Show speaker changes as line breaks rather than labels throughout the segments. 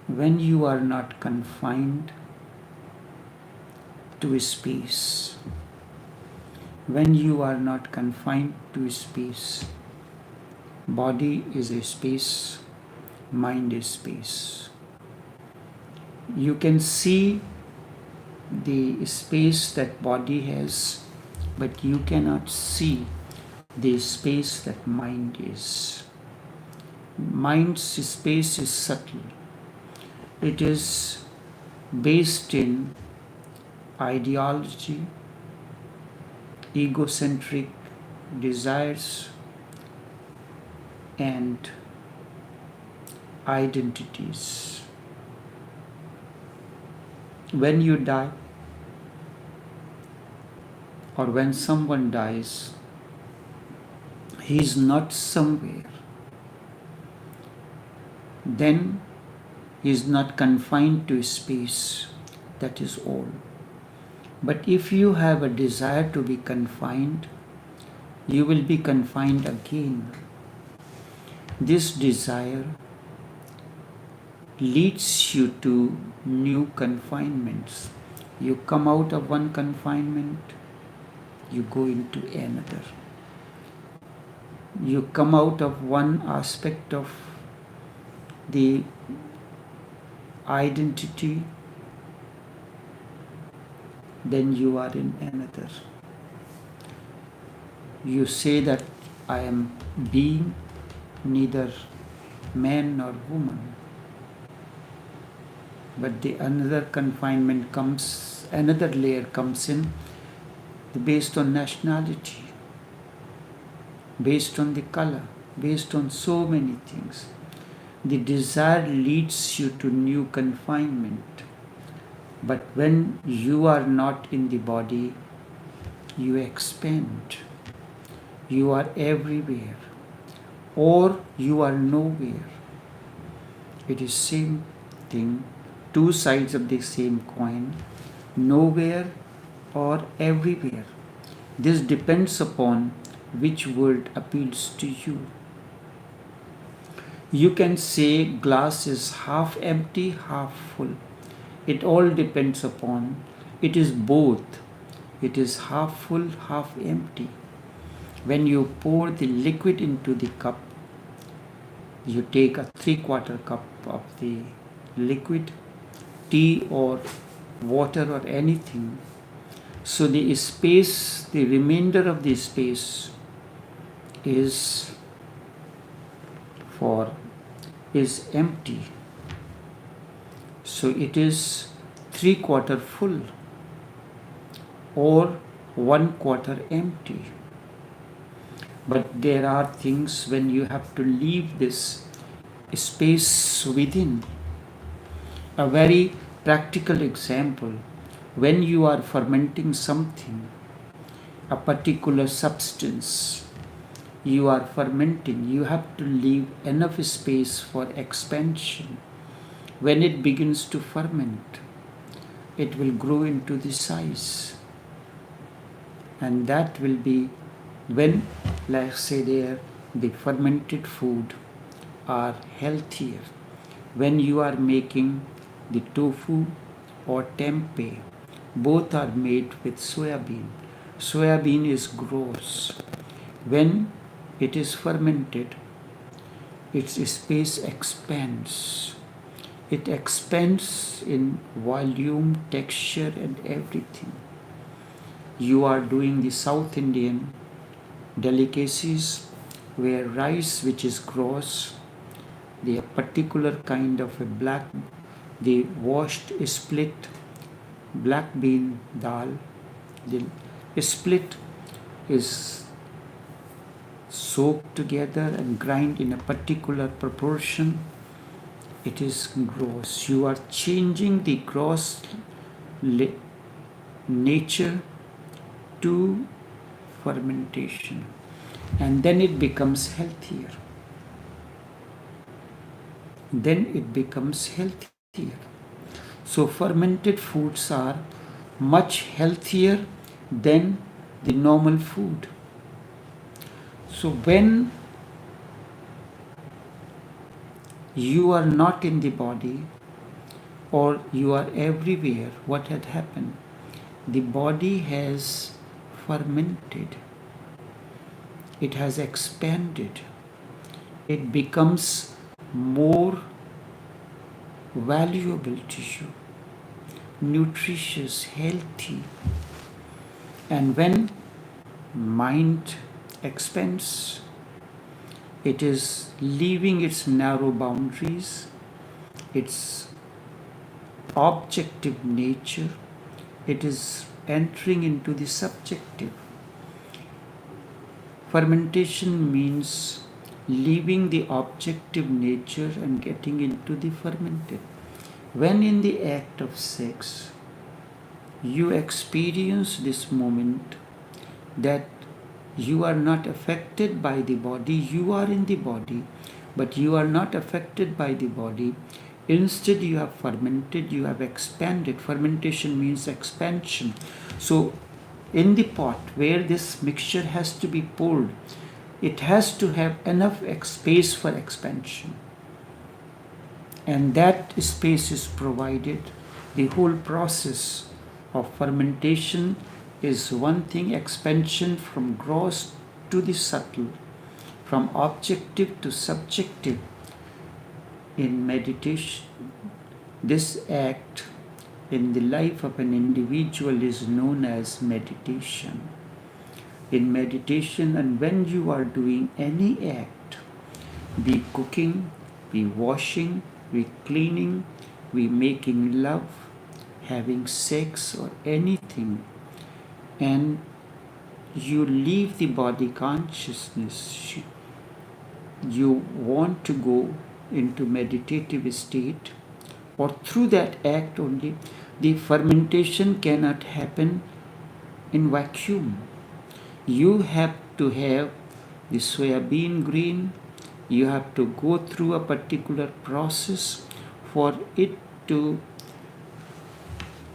when you are not confined to a space, when you are not confined to a space, body is a space, mind is space. You can see the space that body has, but you cannot see the space that mind is. Mind's space is subtle. It is based in ideology, egocentric desires, and identities. When you die, or when someone dies, he is not somewhere. Then he is not confined to a space. That is all. But if you have a desire to be confined, you will be confined again. This desire leads you to new confinements. You come out of one confinement, you go into another. You come out of one aspect of the identity, then you are in another. You say that I am being neither man nor woman. But the another confinement comes, another layer comes in based on nationality, based on the color, based on so many things. The desire leads you to new confinement. But when you are not in the body, you expand. You are everywhere, or you are nowhere. It is same thing, two sides of the same coin, nowhere or everywhere. This depends upon which word appeals to you. You can say glass is half empty, half full. It all depends upon, it is both. It is half full, half empty. When you pour the liquid into the cup, you take a 3/4 cup of the liquid, tea or water or anything. So the space, the remainder of the space is empty. So it is 3/4 full or 1/4 empty. But there are things when you have to leave this space within. A very practical example, when you are fermenting something, a particular substance, you are fermenting, you have to leave enough space for expansion. When it begins to ferment, it will grow into the size. And that will be when, let's say there, the fermented food are healthier. When you are making the tofu or tempeh, both are made with soybean. Soybean is gross. When it is fermented, its space expands. It expands in volume, texture, and everything. You are doing the South Indian delicacies where rice, which is gross, the particular kind of a black, the washed split black bean dal, the split is soaked together and grind in a particular proportion. It is gross. You are changing the gross nature to fermentation, and then it becomes healthier. So fermented foods are much healthier than the normal food. So when you are not in the body, or you are everywhere, what had happened? The body has fermented, it has expanded, it becomes more valuable tissue, nutritious, healthy. And when mind expands, it is leaving its narrow boundaries, its objective nature, it is entering into the subjective. Fermentation means leaving the objective nature and getting into the fermented. When in the act of sex, you experience this moment that you are not affected by the body, you are in the body, but you are not affected by the body. Instead, you have fermented, you have expanded. Fermentation means expansion. So, in the pot where this mixture has to be poured, it has to have enough space for expansion. And that space is provided. The whole process of fermentation is one thing, expansion from gross to the subtle, from objective to subjective. In meditation, this act in the life of an individual is known as meditation. In meditation, and when you are doing any act, be cooking, be washing, be cleaning, be making love, having sex or anything, and you leave the body consciousness, you want to go into meditative state, or through that act only, the fermentation cannot happen in vacuum. You have to have the soybean grain, you have to go through a particular process for it to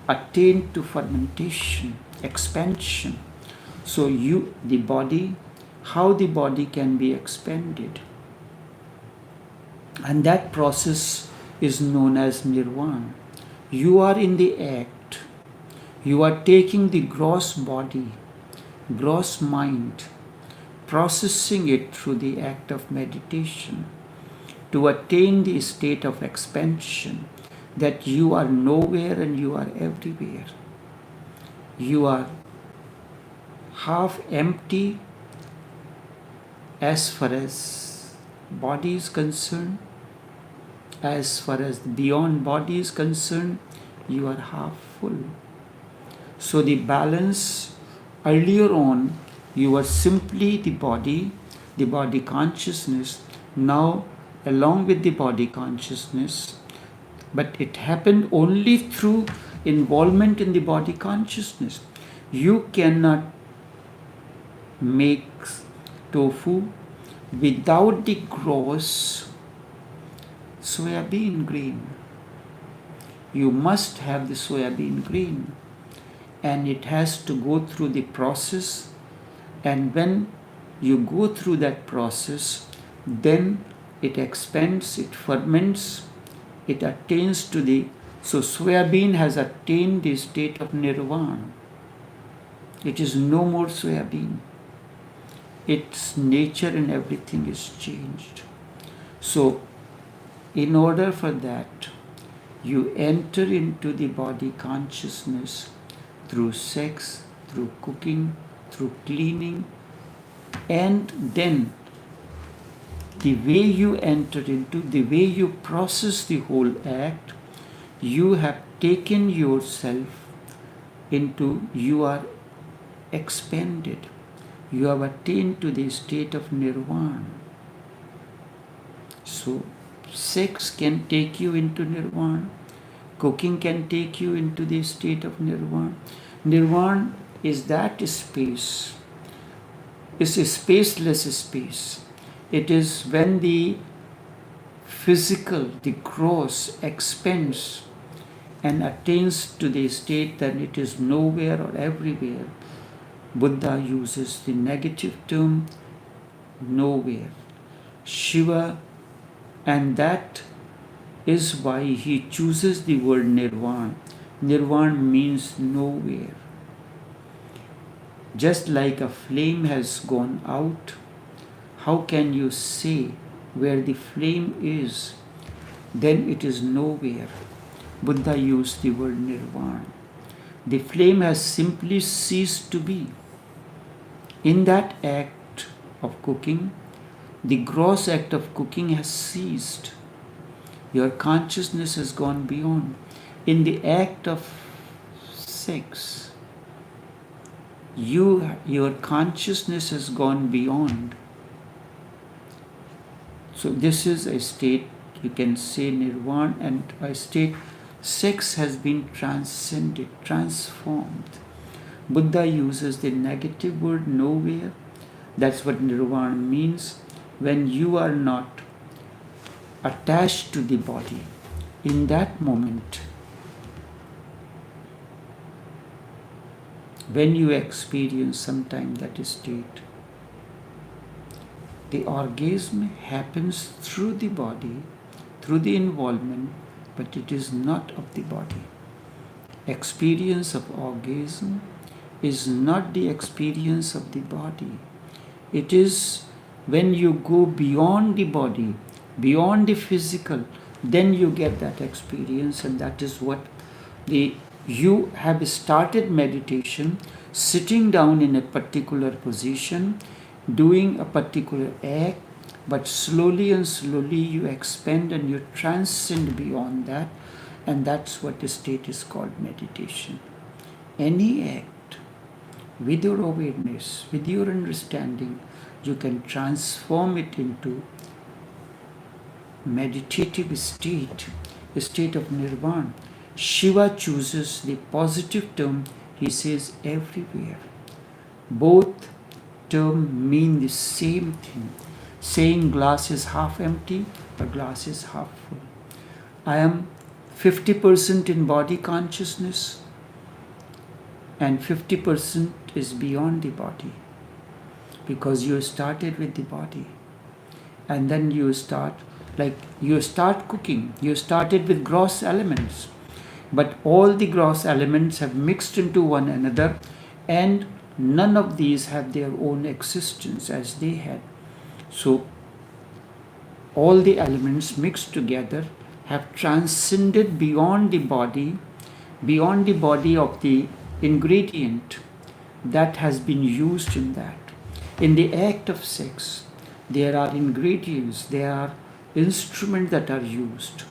attain to fermentation, expansion. So the body, how the body can be expanded. And that process is known as nirvana. You are in the act. You are taking the gross body, gross mind, processing it through the act of meditation to attain the state of expansion, that you are nowhere and you are everywhere. You are half empty as far as body is concerned. As far as beyond body is concerned, you are half full. So the balance, earlier on, you were simply the body consciousness. Now, along with the body consciousness, but it happened only through involvement in the body consciousness. You cannot make tofu without the gross soybean grain. You must have the soybean grain, and it has to go through the process. And when you go through that process, then it expands, it ferments, it attains to the, so soybean has attained the state of nirvana. It is no more soybean. Its nature and everything is changed. So, in order for that, you enter into the body consciousness through sex, through cooking, through cleaning, and then the way you enter into, the way you process the whole act, you have taken yourself into, you are expanded. You have attained to the state of nirvana. So, sex can take you into nirvana. Cooking can take you into the state of nirvana. Nirvana is that space. It's a spaceless space. It is when the physical, the gross expands and attains to the state that it is nowhere or everywhere. Buddha uses the negative term nowhere. Shiva, and that is why he chooses the word nirvana. Nirvana means nowhere. Just like a flame has gone out, how can you say where the flame is? Then it is nowhere. Buddha used the word nirvana. The flame has simply ceased to be. In that act of cooking, the gross act of cooking has ceased. Your consciousness has gone beyond. In the act of sex, your consciousness has gone beyond. So this is a state, you can say nirvana, and a state sex has been transcended, transformed. Buddha uses the negative word nowhere. That's what nirvana means. When you are not attached to the body, in that moment, when you experience sometime that state, the orgasm happens through the body, through the involvement, but it is not of the body. Experience of orgasm is not the experience of the body. It is when you go beyond the body, beyond the physical, then you get that experience, and that is what you have started meditation, sitting down in a particular position, doing a particular act, but slowly and slowly you expand and you transcend beyond that, and that's what the state is called meditation. Any act, with your awareness, with your understanding, you can transform it into meditative state, a state of nirvana. Shiva chooses the positive term. He says everywhere. Both terms mean the same thing. Saying glass is half empty or glass is half full. I am 50% in body consciousness and 50% is beyond the body, because you started with the body, and then you start cooking. You started with gross elements, but all the gross elements have mixed into one another, and none of these have their own existence as they had. So all the elements mixed together have transcended beyond the body of the ingredient that has been used in that. In the act of sex, there are ingredients, there are instruments that are used.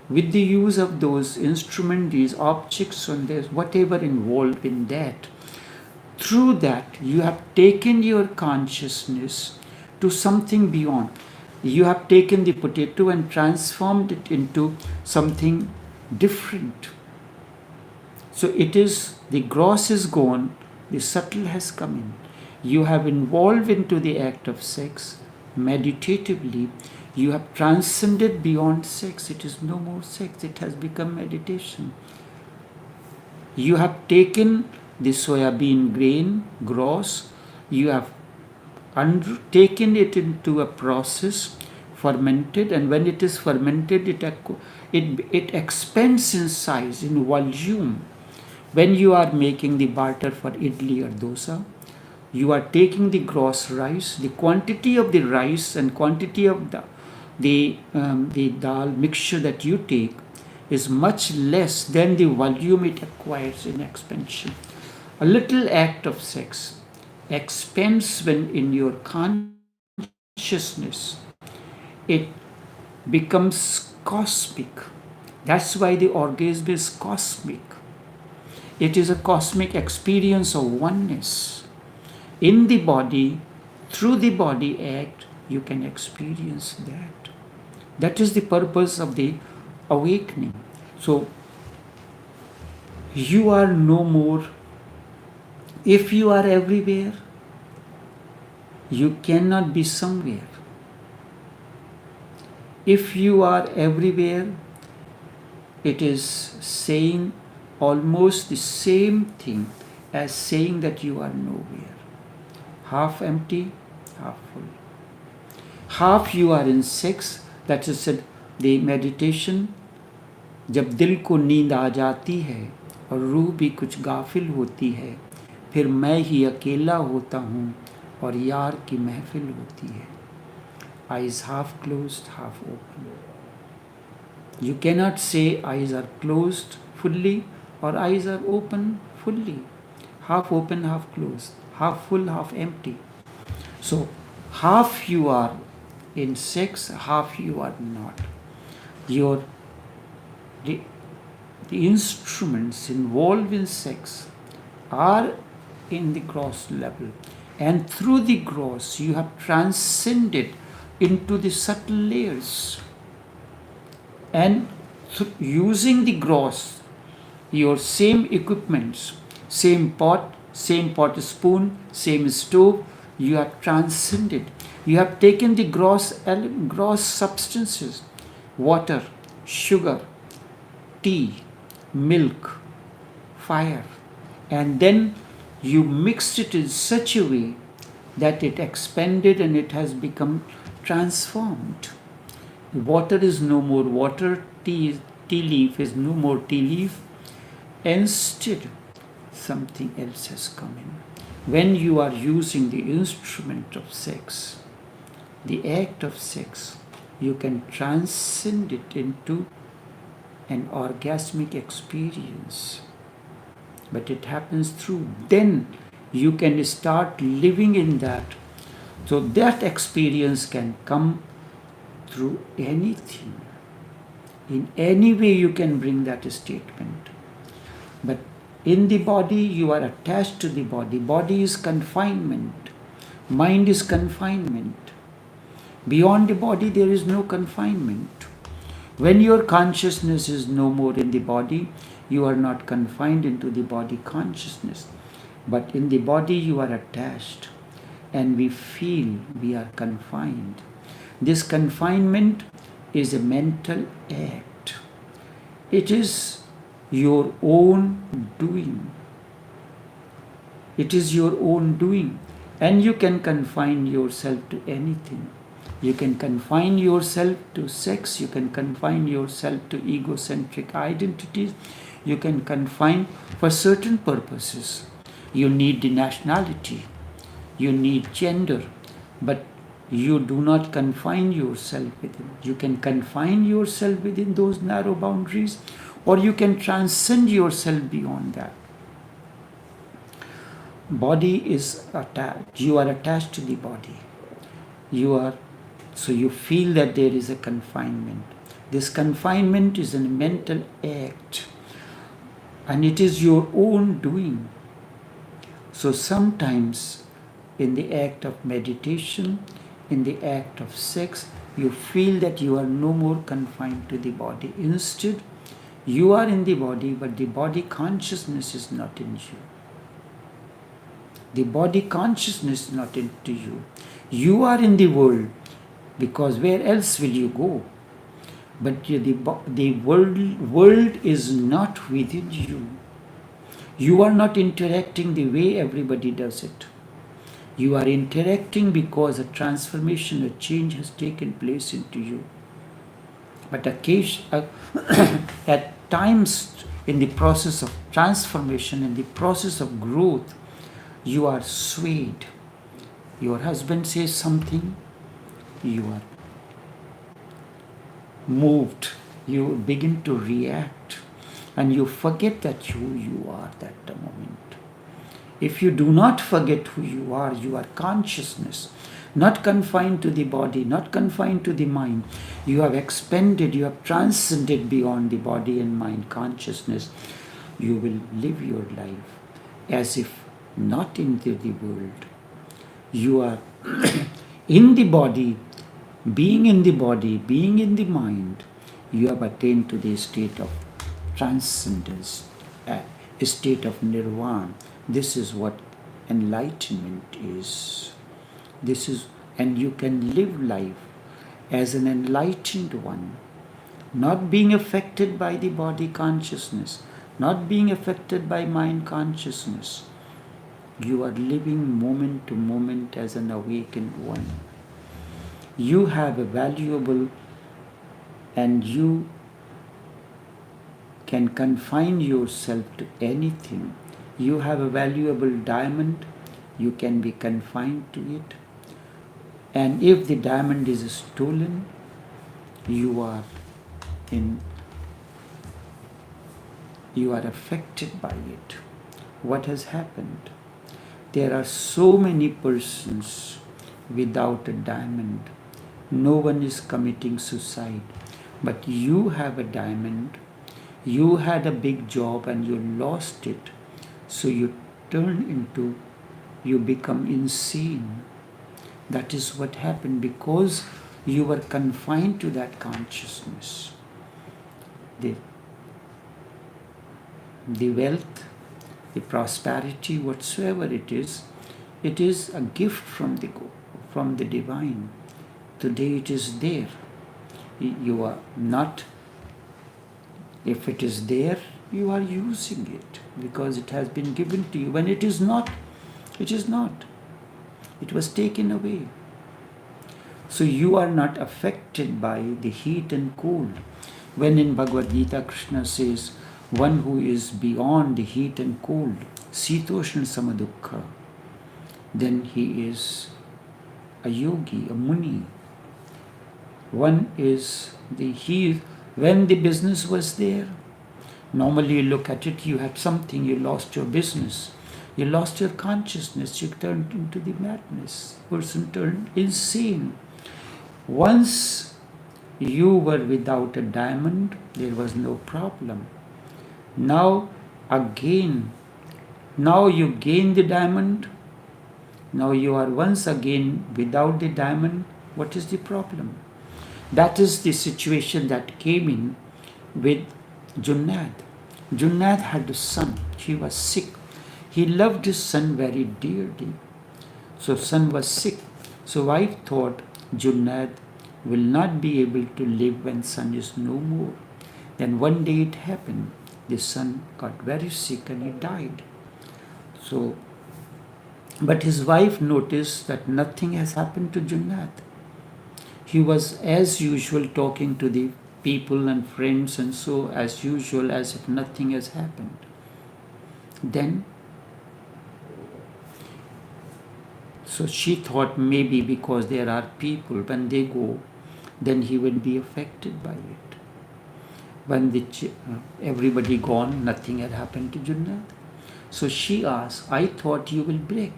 With the use of those instruments, these objects, and there's whatever involved in that, through that you have taken your consciousness to something beyond. You have taken the potato and transformed it into something different. So it is, the gross is gone, the subtle has come in. You have involved into the act of sex meditatively. You have transcended beyond sex. It is no more sex. It has become meditation. You have taken the soybean grain, gross. You have taken it into a process, fermented, and when it is fermented, it expands in size, in volume. When you are making the batter for idli or dosa, you are taking the gross rice, the quantity of the rice and quantity of the dal mixture that you take is much less than the volume it acquires in expansion. A little act of sex expands when in your consciousness it becomes cosmic. That's why the orgasm is cosmic. It is a cosmic experience of oneness. In the body, through the body act, you can experience that. That is the purpose of the awakening. So, you are no more. If you are everywhere, you cannot be somewhere. If you are everywhere, it is saying almost the same thing as saying that you are nowhere. Half empty, half full. Half you are in sex, that is said, The meditation, जब दिल को नींद आ जाती है और रूह भी कुछ गाफिल होती है, फिर मैं ही अकेला होता हूँ और यार की महफिल होती है. Eyes half closed, half open. You cannot say eyes are closed fully or eyes are open fully. Half open, half closed, half full, half empty. So half you are in sex, half you are not. Your the, the instruments involved in sex are in the gross level, and through the gross you have transcended into the subtle layers, and using the gross, your same equipments, same pot spoon, same stove, you have transcended. You have taken the gross substances, water, sugar, tea, milk, fire, and then you mixed it in such a way that it expanded and it has become transformed. Water is no more water, tea leaf is no more tea leaf. Instead, something else has come in. When you are using the instrument of sex, the act of sex, you can transcend it into an orgasmic experience. But it happens through, then you can start living in that. So that experience can come through anything. In any way you can bring that statement. But in the body you are attached to the body. Body is confinement. Mind is confinement. Beyond the body there is no confinement. When your consciousness is no more in the body, you are not confined into the body consciousness. But in the body you are attached, and we feel we are confined. This confinement is a mental act. It is your own doing. It is your own doing. And you can confine yourself to anything. You can confine yourself to sex. You can confine yourself to egocentric identities. You can confine for certain purposes. You need the nationality. You need gender. But you do not confine yourself within. You can confine yourself within those narrow boundaries, or you can transcend yourself beyond that. Body is attached. You are attached to the body. So you feel that there is a confinement. This confinement is a mental act, and it is your own doing. So sometimes in the act of meditation, in the act of sex, you feel that you are no more confined to the body. Instead, you are in the body, but the body consciousness is not in you. The body consciousness is not into you. You are in the world, because where else will you go? But the world is not within you. You are not interacting the way everybody does it. You are interacting because a transformation, a change has taken place into you. But at times in the process of transformation, in the process of growth, you are swayed. Your husband says something, you are moved. You begin to react, and you forget that who you are at the moment. If you do not forget who you are consciousness, not confined to the body, not confined to the mind. You have expanded, you have transcended beyond the body and mind consciousness. You will live your life as if not into the world. You are in the body, being in the body, being in the mind. You have attained to the state of transcendence, a state of nirvana. This is what enlightenment is. And you can live life as an enlightened one, not being affected by the body consciousness, not being affected by mind consciousness. You are living moment to moment as an awakened one. You have a valuable and you can confine yourself to anything. You have a valuable diamond, you can be confined to it. And if the diamond is stolen, you are affected by it. What has happened? There are so many persons without a diamond. No one is committing suicide. But you have a diamond. You had a big job and you lost it. So you become insane. That is what happened because you were confined to that consciousness. The wealth, the prosperity, whatsoever it is a gift from the divine. Today it is there. You are not, if it is there, you are using it because it has been given to you. When it is not, it is not. It was taken away. So you are not affected by the heat and cold. When in Bhagavad Gita Krishna says, one who is beyond the heat and cold, Sitoshan Samadukha, then he is a yogi, a muni. One is when the business was there, normally you look at it, you had something, you lost your business, you lost your consciousness, you turned into the madness, person turned insane. Once you were without a diamond, there was no problem. Now you gain the diamond. Now you are once again without the diamond. What is the problem? That is the situation that came in with Junaid. Junaid had a son. He was sick. He loved his son very dearly. So son was sick. So wife thought Junaid will not be able to live when son is no more. Then one day it happened. The son got very sick and he died. But his wife noticed that nothing has happened to Junaid. He was as usual talking to the people and friends and so as usual as if nothing has happened. Then, so she thought maybe because there are people, when they go, then he will be affected by it. When everybody gone, nothing had happened to Junaid. So she asked, I thought you will break.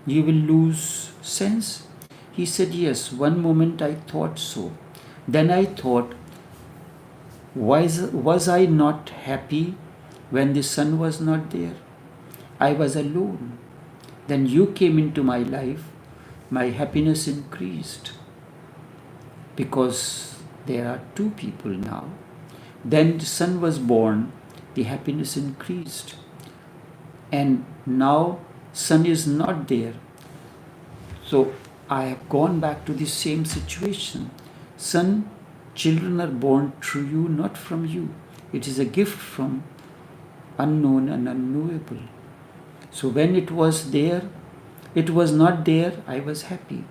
You will lose sense. He said, yes, one moment I thought so. Then I thought, was I not happy when the son was not there? I was alone. Then you came into my life, my happiness increased. Because there are two people now. Then the son was born, the happiness increased. And now son is not there. So I have gone back to the same situation. Children are born through you, not from you. It is a gift from unknown and unknowable. So when it was there, it was not there, I was happy.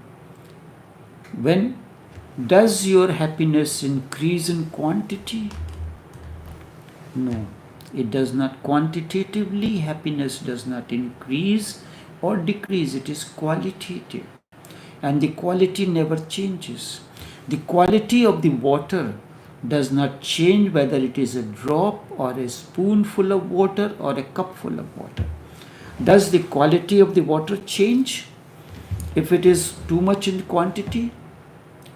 When does your happiness increase in quantity? No, it does not. Quantitatively, happiness does not increase or decrease. It is qualitative. And the quality never changes. The quality of the water does not change whether it is a drop or a spoonful of water or a cupful of water. Does the quality of the water change if it is too much in quantity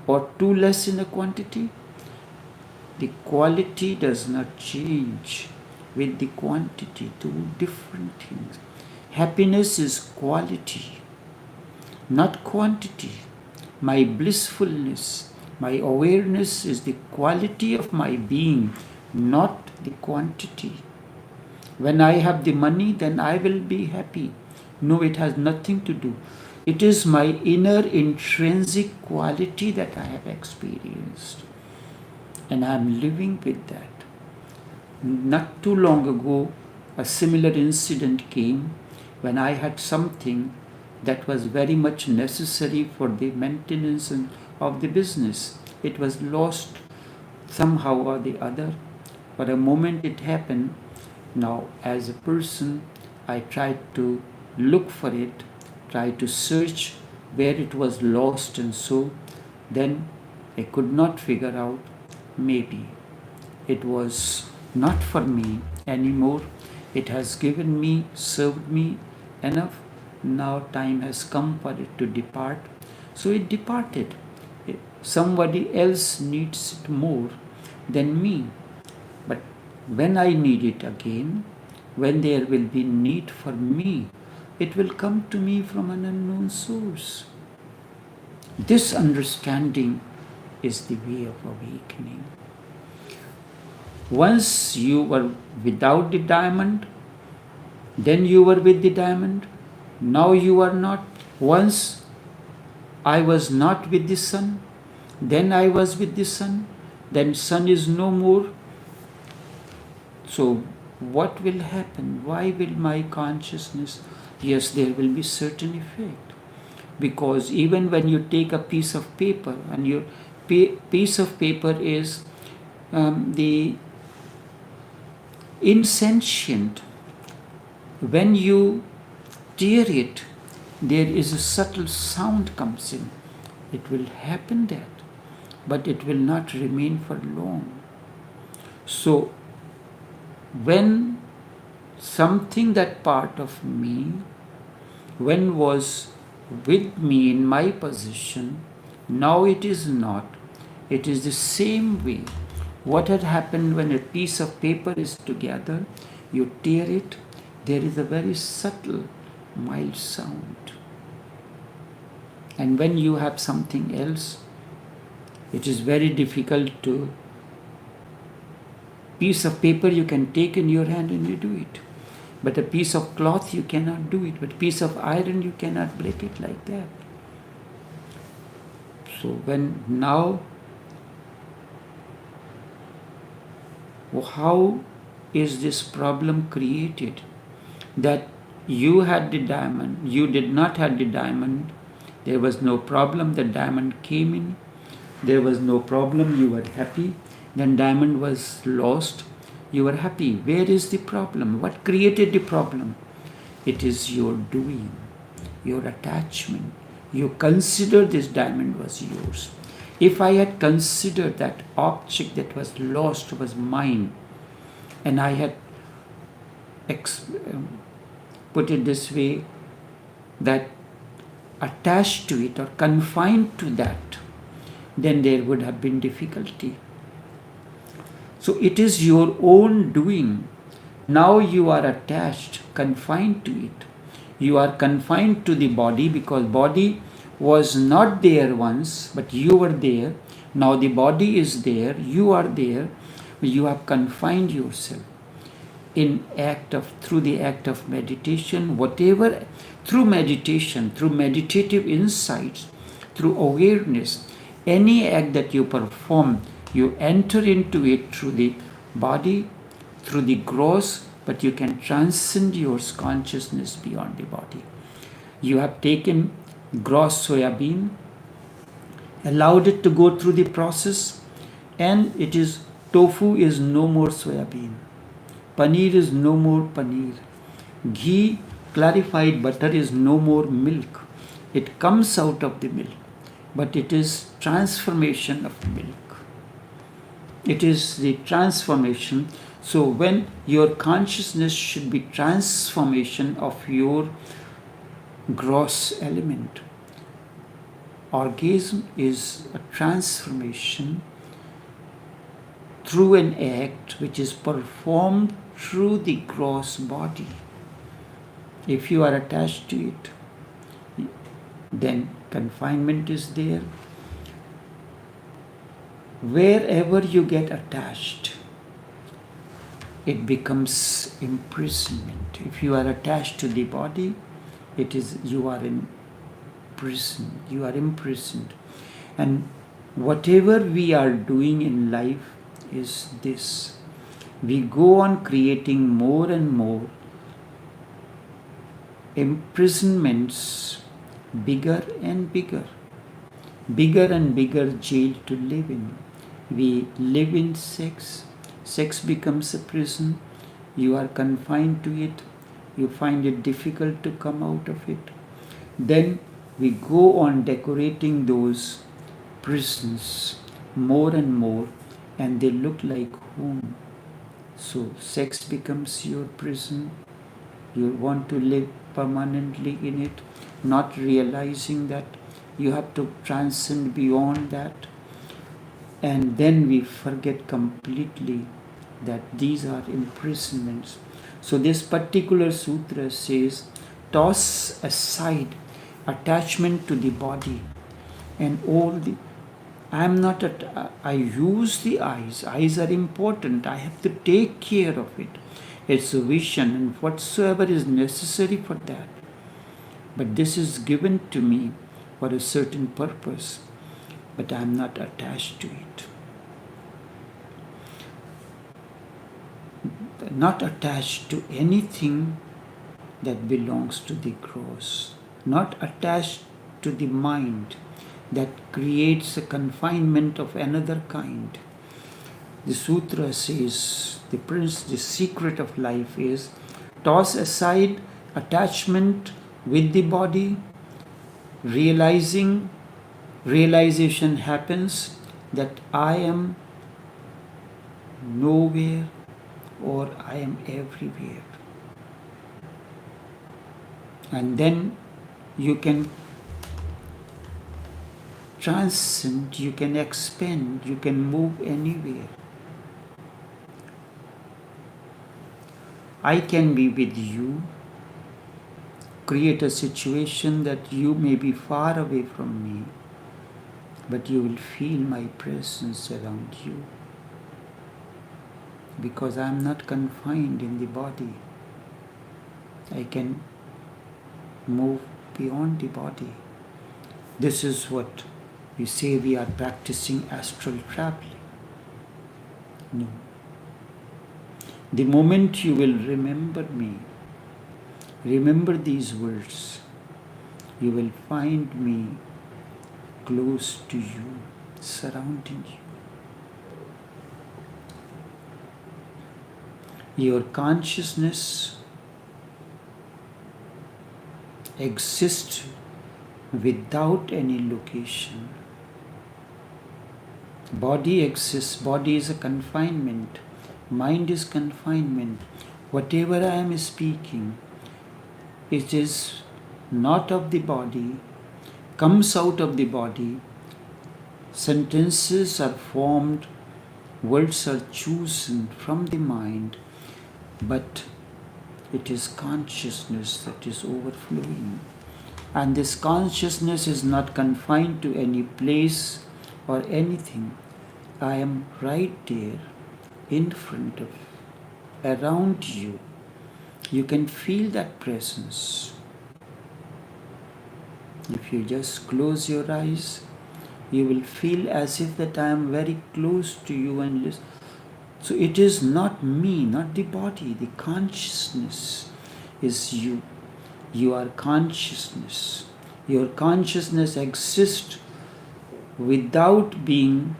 or too less in a quantity? The quality does not change with the quantity, two different things. Happiness is quality, not quantity. My blissfulness, my awareness is the quality of my being, not the quantity. When I have the money, then I will be happy. No, it has nothing to do. It is my inner intrinsic quality that I have experienced. And I am living with that. Not too long ago, a similar incident came when I had something that was very much necessary for the maintenance of the business. It was lost somehow or the other. For a moment it happened. Now, as a person, I tried to look for it, try to search where it was lost, and so then I could not figure out. Maybe it was not for me anymore. It has given me, served me enough. Now time has come for it to depart. So it departed. Somebody else needs it more than me. But when I need it again, when there will be need for me, it will come to me from an unknown source. This understanding is the way of awakening. Once you were without the diamond, then you were with the diamond. Now you are not. Once I was not with the sun, then I was with the sun. Then sun is no more. So what will happen? Why will my consciousness? Yes, there will be certain effect. Because even when you take a piece of paper, and your piece of paper is the insentient, when you tear it, there is a subtle sound comes in. It will happen that, but it will not remain for long. So when something, that part of me, when was with me in my possession, now it is not. It is the same way. What had happened when a piece of paper is together, you tear it, there is a very subtle, mild sound. And when you have something else, it is very difficult to. Piece of paper you can take in your hand and you do it. But a piece of cloth you cannot do it. But a piece of iron you cannot break it like that. So when now, how is this problem created? That you had the diamond, you did not have the diamond, there was no problem, the diamond came in, there was no problem, you were happy. Then diamond was lost, you were happy. Where is the problem? What created the problem? It is your doing, your attachment. You consider this diamond was yours. If I had considered that object that was lost was mine, and I had put it this way, that attached to it or confined to that, then there would have been difficulty. So it is your own doing. Now you are attached, confined to it. You are confined to the body because body was not there once, but you were there. Now the body is there, you are there. You have confined yourself. Through the act of meditation, whatever, through meditation, through meditative insights, through awareness, any act that you perform, you enter into it through the body, through the gross, but you can transcend your consciousness beyond the body. You have taken gross soybean, allowed it to go through the process, and it is, tofu is no more soybean. Paneer is no more paneer. Ghee, clarified butter, is no more milk. It comes out of the milk, but it is transformation of milk. It is the transformation. So when your consciousness should be transformation of your gross element. Orgasm is a transformation through an act which is performed through the gross body. If you are attached to it, then confinement is there. Wherever you get attached, it becomes imprisonment. If you are attached to the body, it is, you are in prison, you are imprisoned. And whatever we are doing in life is this. We go on creating more and more imprisonments, bigger and bigger. bigger and bigger jail to live in. We live in sex. Sex becomes a prison. You are confined to it. You find it difficult to come out of it. Then we go on decorating those prisons more and more, and they look like home. So sex becomes your prison. You want to live permanently in it, not realizing that you have to transcend beyond that. And then we forget completely that these are imprisonments. So this particular sutra says, toss aside attachment to the body and all the I use the eyes. Eyes are important. I have to take care of it. It's a vision and whatsoever is necessary for that. But this is given to me for a certain purpose, but I am not attached to it. Not attached to anything that belongs to the gross. Not attached to the mind that creates a confinement of another kind. The sutra says, the secret of life is toss aside attachment with the body, realization happens that I am nowhere or I am everywhere. And then you can transcend, you can expand, you can move anywhere. I can be with you, create a situation that you may be far away from me, but you will feel my presence around you, because I am not confined in the body. I can move beyond the body. This is what we say we are practicing astral traveling. No. The moment you will remember me, remember these words, you will find me close to you, surrounding you. Your consciousness exists without any location. Body exists, body is a confinement, mind is confinement. Whatever I am speaking, it is not of the body, comes out of the body, sentences are formed, words are chosen from the mind, but it is consciousness that is overflowing. And this consciousness is not confined to any place or anything. I am right there, in front of, around you. You can feel that presence. If you just close your eyes, you will feel as if that I am very close to you and listen. So it is not me, not the body. The consciousness is you. You are consciousness. Your consciousness exists without being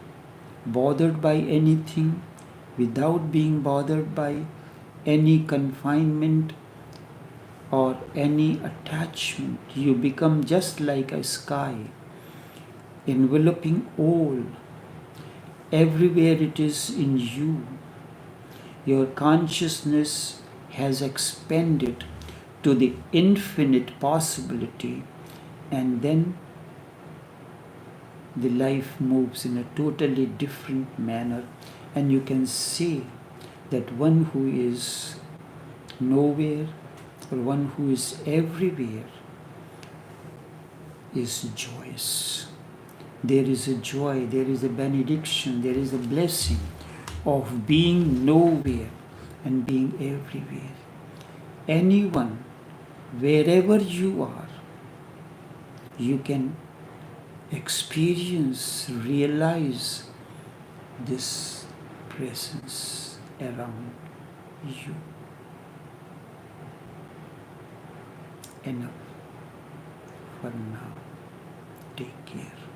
bothered by anything, without being bothered by any confinement or any attachment. You become just like a sky, enveloping all. Everywhere it is in you. Your consciousness has expanded to the infinite possibility, and then the life moves in a totally different manner, and you can say that one who is nowhere or one who is everywhere is joyous. There is a joy, there is a benediction, there is a blessing of being nowhere and being everywhere. Anyone, wherever you are, you can experience, realize this presence around you. Enough for now. Take care.